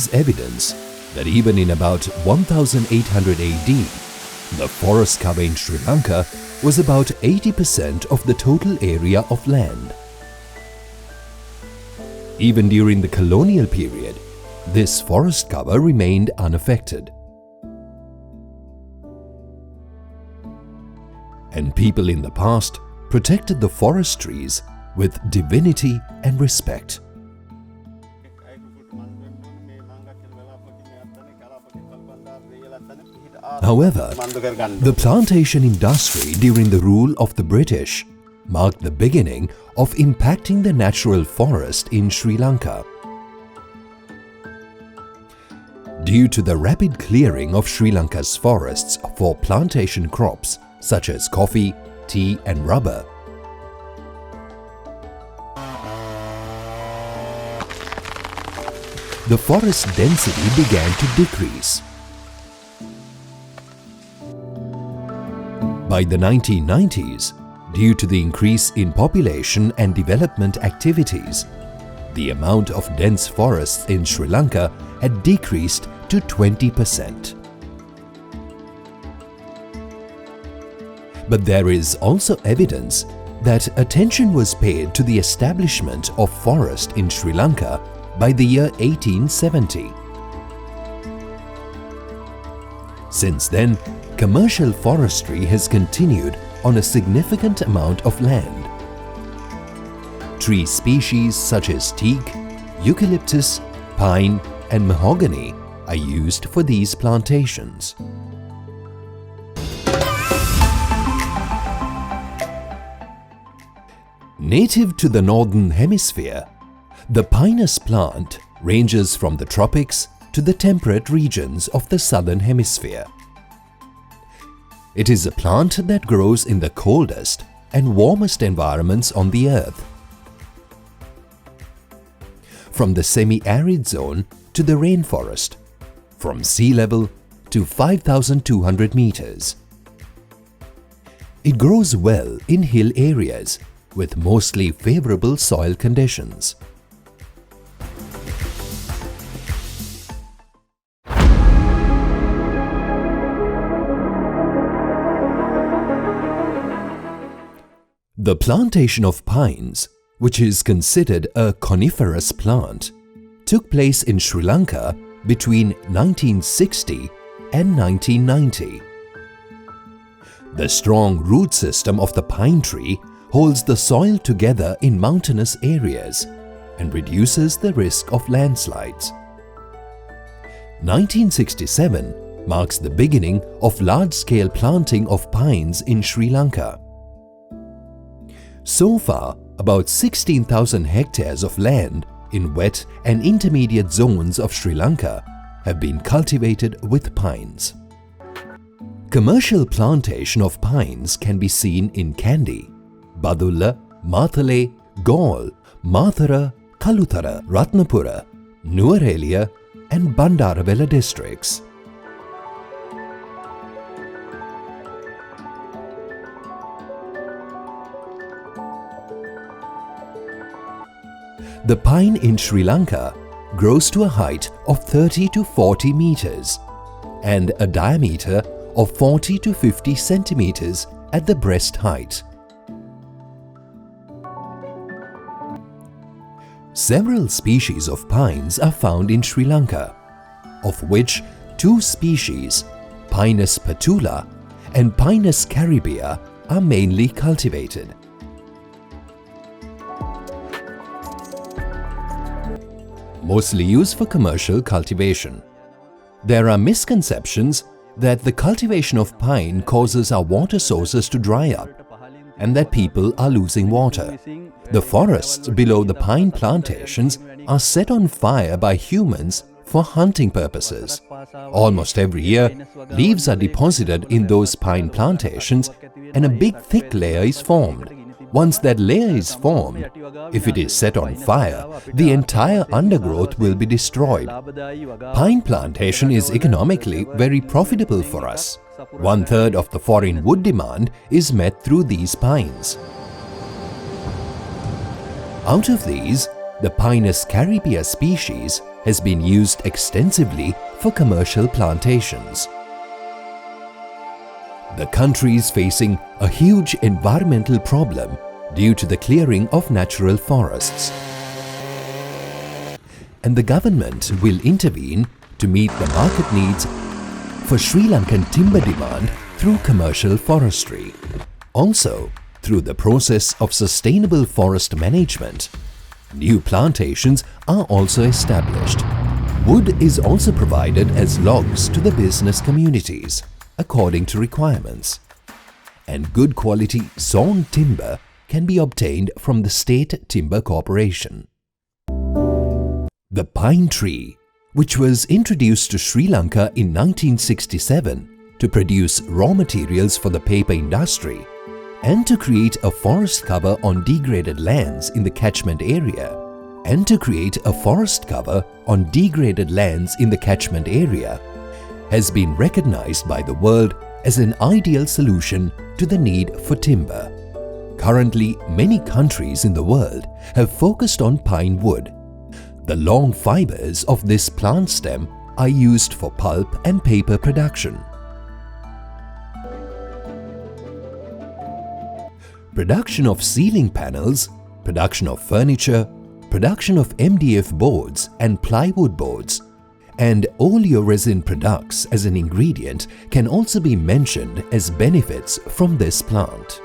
is evidence that even in about 1800 AD, the forest cover in Sri Lanka was about 80% of the total area of land. Even during the colonial period, this forest cover remained unaffected. And people in the past protected the forest trees with divinity and respect. However, the plantation industry during the rule of the British marked the beginning of impacting the natural forest in Sri Lanka. Due to the rapid clearing of Sri Lanka's forests for plantation crops such as coffee, tea and rubber, the forest density began to decrease. By the 1990s, due to the increase in population and development activities, the amount of dense forests in Sri Lanka had decreased to 20%. But there is also evidence that attention was paid to the establishment of forest in Sri Lanka by the year 1870. Since then, commercial forestry has continued on a significant amount of land. Tree species such as teak, eucalyptus, pine and mahogany are used for these plantations. Native to the Northern Hemisphere, the pinus plant ranges from the tropics to the temperate regions of the Southern Hemisphere. It is a plant that grows in the coldest and warmest environments on the earth. From the semi-arid zone to the rainforest, from sea level to 5,200 meters. It grows well in hill areas with mostly favorable soil conditions. The plantation of pines, which is considered a coniferous plant, took place in Sri Lanka between 1960 and 1990. The strong root system of the pine tree holds the soil together in mountainous areas and reduces the risk of landslides. 1967 marks the beginning of large-scale planting of pines in Sri Lanka. So far, about 16,000 hectares of land in wet and intermediate zones of Sri Lanka have been cultivated with pines. Commercial plantation of pines can be seen in Kandy, Badulla, Mathale, Galle, Mathura, Kalutara, Ratnapura, Nuwara and Bandarawela districts. The pine in Sri Lanka grows to a height of 30 to 40 meters and a diameter of 40 to 50 centimeters at the breast height. Several species of pines are found in Sri Lanka, of which two species, Pinus patula and Pinus caribea, are mainly cultivated. Mostly used for commercial cultivation. There are misconceptions that the cultivation of pine causes our water sources to dry up and that people are losing water. The forests below the pine plantations are set on fire by humans for hunting purposes. Almost every year, leaves are deposited in those pine plantations and a big thick layer is formed. Once that layer is formed, if it is set on fire, the entire undergrowth will be destroyed. Pine plantation is economically very profitable for us. 1/3 of the foreign wood demand is met through these pines. Out of these, the Pinus caribea species has been used extensively for commercial plantations. The country is facing a huge environmental problem due to the clearing of natural forests. And the government will intervene to meet the market needs for Sri Lankan timber demand through commercial forestry. Also, through the process of sustainable forest management, new plantations are also established. Wood is also provided as logs to the business communities according to requirements. And good quality sawn timber can be obtained from the State Timber Corporation. The pine tree, which was introduced to Sri Lanka in 1967 to produce raw materials for the paper industry and to create a forest cover on degraded lands in the catchment area, has been recognized by the world as an ideal solution to the need for timber. Currently, many countries in the world have focused on pine wood. The long fibers of this plant stem are used for pulp and paper production. Production of ceiling panels, production of furniture, production of MDF boards and plywood boards, and oleoresin products as an ingredient can also be mentioned as benefits from this plant.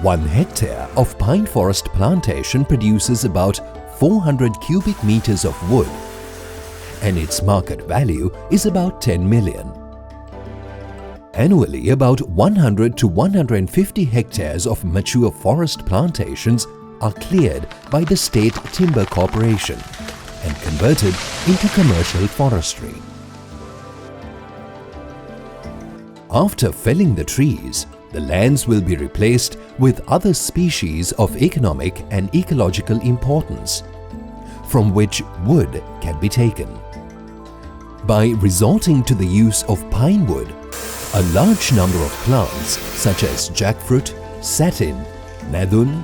1 hectare of pine forest plantation produces about 400 cubic meters of wood, and its market value is about 10 million. Annually, about 100 to 150 hectares of mature forest plantations are cleared by the State Timber Corporation and converted into commercial forestry. After felling the trees, the lands will be replaced with other species of economic and ecological importance, from which wood can be taken. By resorting to the use of pine wood, a large number of plants such as jackfruit, satin, nadun,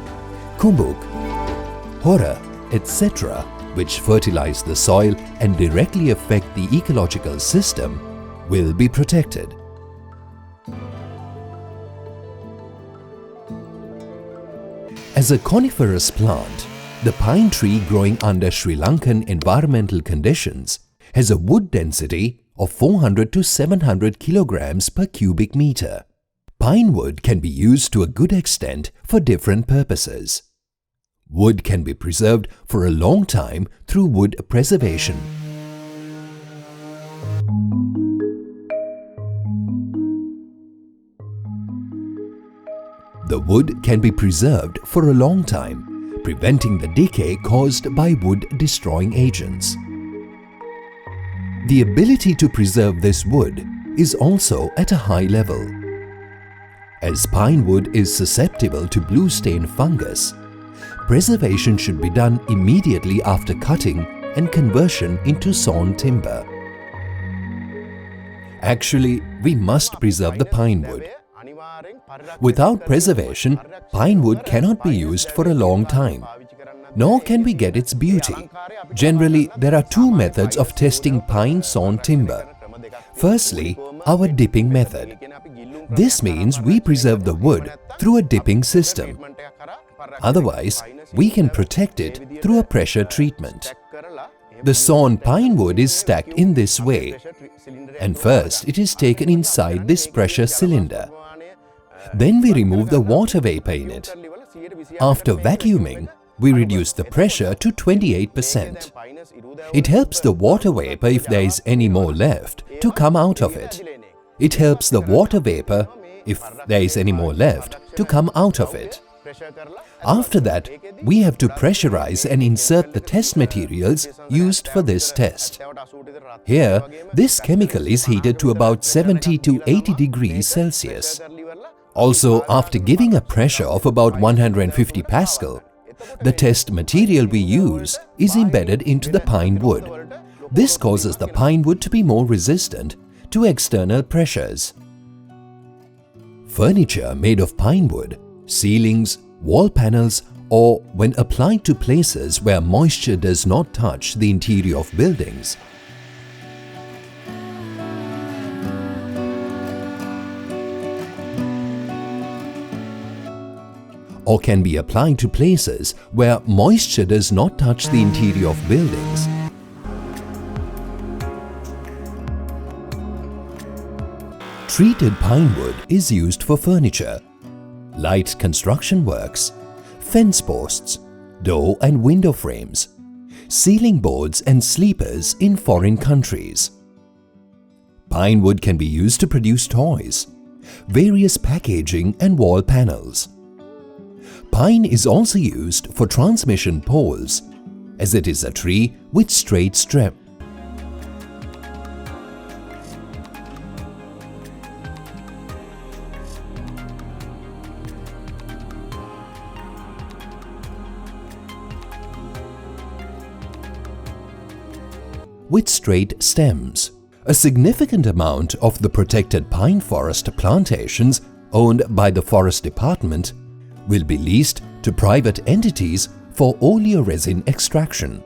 kumbuk, hora, etc., which fertilize the soil and directly affect the ecological system, will be protected. As a coniferous plant, the pine tree growing under Sri Lankan environmental conditions has a wood density of 400 to 700 kilograms per cubic meter. Pine wood can be used to a good extent for different purposes. Wood can be preserved for a long time through wood preservation. The wood can be preserved for a long time, preventing the decay caused by wood-destroying agents. The ability to preserve this wood is also at a high level. As pine wood is susceptible to blue stain fungus, preservation should be done immediately after cutting and conversion into sawn timber. Actually, we must preserve the pine wood. Without preservation, pine wood cannot be used for a long time, nor can we get its beauty. Generally, there are two methods of testing pine sawn timber. Firstly, our dipping method. This means we preserve the wood through a dipping system. Otherwise, we can protect it through a pressure treatment. The sawn pine wood is stacked in this way, and first it is taken inside this pressure cylinder. Then we remove the water vapor in it. After vacuuming, we reduce the pressure to 28%. It helps the water vapor, if there is any more left, to come out of it. It helps the water vapor, if there is any more left, to come out of it. After that, we have to pressurize and insert the test materials used for this test. Here, this chemical is heated to about 70 to 80 degrees Celsius. Also, after giving a pressure of about 150 Pascal, the test material we use is embedded into the pine wood. This causes the pine wood to be more resistant to external pressures. Furniture made of pine wood, ceilings, wall panels, or when applied to places where moisture does not touch the interior of buildings, or can be applied to places where moisture does not touch the interior of buildings. Treated pine wood is used for furniture, light construction works, fence posts, door and window frames, ceiling boards and sleepers in foreign countries. Pine wood can be used to produce toys, various packaging and wall panels. Pine is also used for transmission poles, as it is a tree with straight stem. With straight stems. A significant amount of the protected pine forest plantations owned by the Forest Department will be leased to private entities for oleoresin extraction.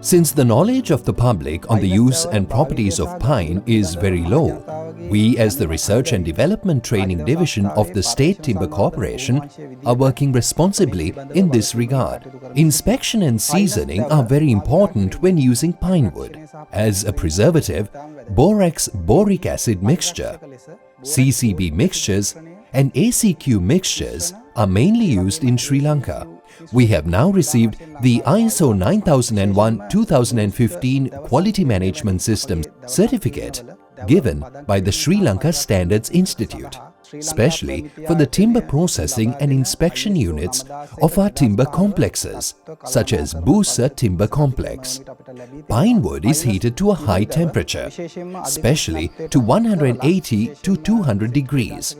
Since the knowledge of the public on the use and properties of pine is very low, we as the Research and Development Training Division of the State Timber Corporation are working responsibly in this regard. Inspection and seasoning are very important when using pine wood. As a preservative, borax boric acid mixture, CCB mixtures and ACQ mixtures are mainly used in Sri Lanka. We have now received the ISO 9001-2015 Quality Management Systems certificate given by the Sri Lanka Standards Institute, especially for the timber processing and inspection units of our timber complexes, such as Busa Timber Complex. Pine wood is heated to a high temperature, especially to 180 to 200 degrees,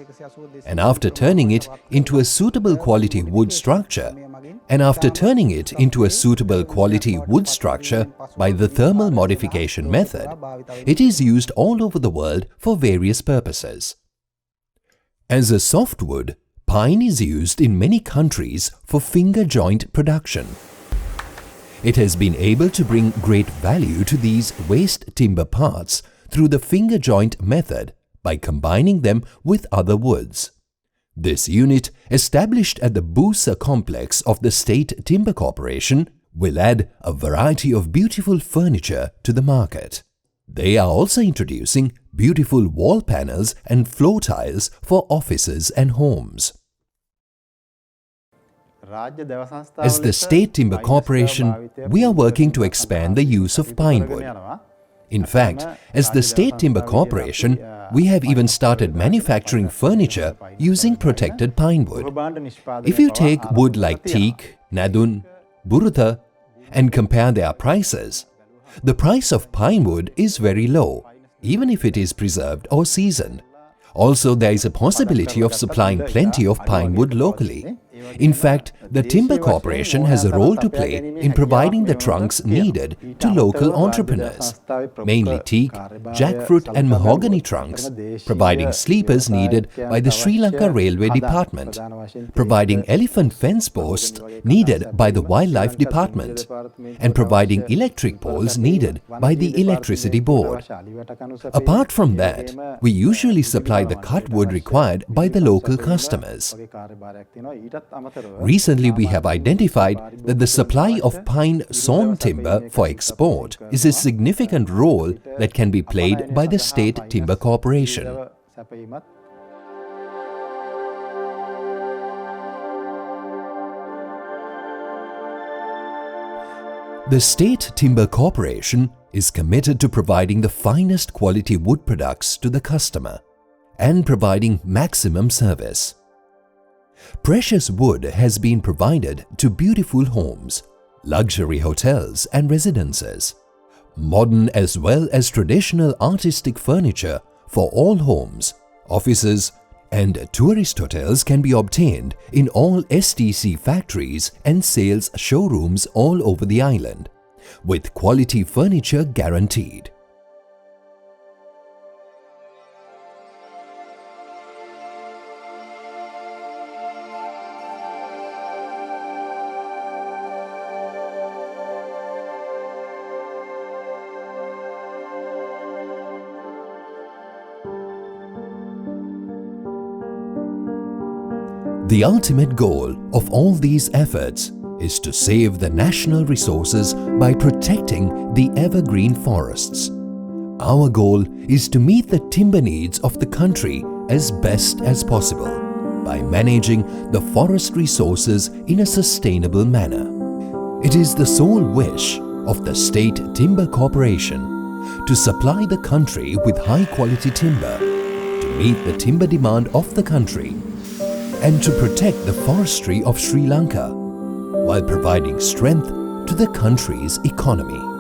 and after turning it into a suitable quality wood structure, by the thermal modification method, it is used all over the world for various purposes. As a softwood, pine is used in many countries for finger joint production. It has been able to bring great value to these waste timber parts through the finger joint method by combining them with other woods. This unit, established at the Busa complex of the State Timber Corporation, will add a variety of beautiful furniture to the market. They are also introducing beautiful wall panels and floor tiles for offices and homes. As the State Timber Corporation, we are working to expand the use of pine wood. In fact, as the State Timber Corporation, we have even started manufacturing furniture using protected pine wood. If you take wood like teak, nadun, burutha and compare their prices, the price of pine wood is very low, even if it is preserved or seasoned. Also, there is a possibility of supplying plenty of pine wood locally. In fact, the Timber Corporation has a role to play in providing the trunks needed to local entrepreneurs, mainly teak, jackfruit and mahogany trunks, providing sleepers needed by the Sri Lanka Railway Department, providing elephant fence posts needed by the Wildlife Department, and providing electric poles needed by the Electricity Board. Apart from that, we usually supply the cut wood required by the local customers. Recently, we have identified that the supply of pine sawn timber for export is a significant role that can be played by the State Timber Corporation. The State Timber Corporation is committed to providing the finest quality wood products to the customer and providing maximum service. Precious wood has been provided to beautiful homes, luxury hotels and residences. Modern as well as traditional artistic furniture for all homes, offices and tourist hotels can be obtained in all STC factories and sales showrooms all over the island, with quality furniture guaranteed. The ultimate goal of all these efforts is to save the national resources by protecting the evergreen forests. Our goal is to meet the timber needs of the country as best as possible by managing the forest resources in a sustainable manner. It is the sole wish of the State Timber Corporation to supply the country with high-quality timber, to meet the timber demand of the country, and to protect the forestry of Sri Lanka while providing strength to the country's economy.